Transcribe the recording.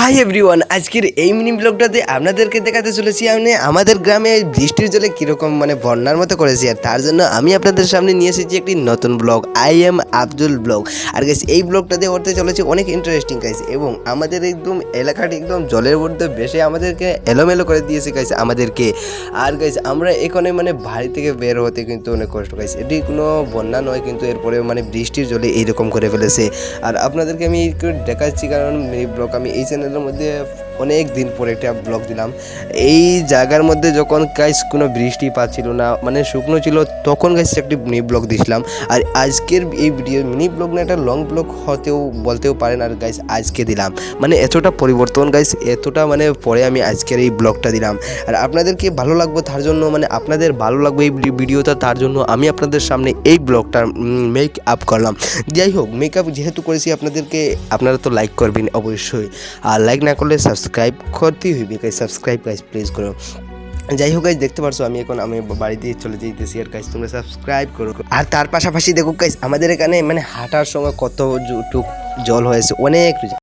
Hi everyone, আজকের এই mini ব্লগটাতে আপনাদেরকে দেখাতে চলেছি আমি আমাদের গ্রামে বৃষ্টির জলে কীরকম বন্যার মতো করেছি। আর তার জন্য আমি আপনাদের সামনে নিয়ে এসেছি একটি নতুন blog, I am Abdul blog. আর গাইস এই ব্লগটাতে করতে চলেছে অনেক ইন্টারেস্টিং গাইস, এবং আমাদের একদম এলাকাটি একদম জলের মধ্যে ভেসে আমাদেরকে এলোমেলো করে দিয়েছে গাইস আমাদেরকে। আর গাইস আমরা এখানে বাড়ি থেকে বের হতে কিন্তু অনেক কষ্ট গাইস, এটি কোনো বন্যা নয়, কিন্তু এরপরে বৃষ্টির জলে এইরকম করে ফেলেছে। আর আপনাদেরকে আমি দেখাচ্ছি, কারণ এই ব্লগ আমি এই চ্যানেলের মধ্যে অনেক দিন পরে একটা ব্লগ দিলাম। এই জায়গার মধ্যে যখন গাইস কোনো বৃষ্টি পাচ্ছিল না, শুকনো ছিল, তখন গাইস একটি মিনি ব্লগ দিয়েছিলাম। আর আজকের এই ভিডিও মিনি ব্লগ না, একটা লং ব্লগ হতেও বলতেও পারেন। আর গাইস আজকে দিলাম এতটা পরিবর্তন গাইস, এতটা পরে আমি আজকের এই ব্লগটা দিলাম। আর আপনাদেরকে ভালো লাগবে তার জন্য, আপনাদের ভালো লাগবে এই ভিডিওটা, তার জন্য আমি আপনাদের সামনে এই ব্লগটা মেক আপ করলাম। যাই হোক, মেক আপ যেহেতু করেছি আপনারা তো লাইক করবেন অবশ্যই, আর লাইক না করলে সাবস্ক্রাইব করতেই হইবে গাইস। সাবস্ক্রাইব গাইস প্লিজ করো। যাই হোক গাইস, দেখতে পারছো আমি এখন বাড়িতে চলে যেতেছি। আর গাইস তোমরা সাবস্ক্রাইব করো। আর তার পাশাপাশি দেখো গাইস, আমাদের এখানে হাঁটার সময় কতটুক জল হয়েছে, অনেক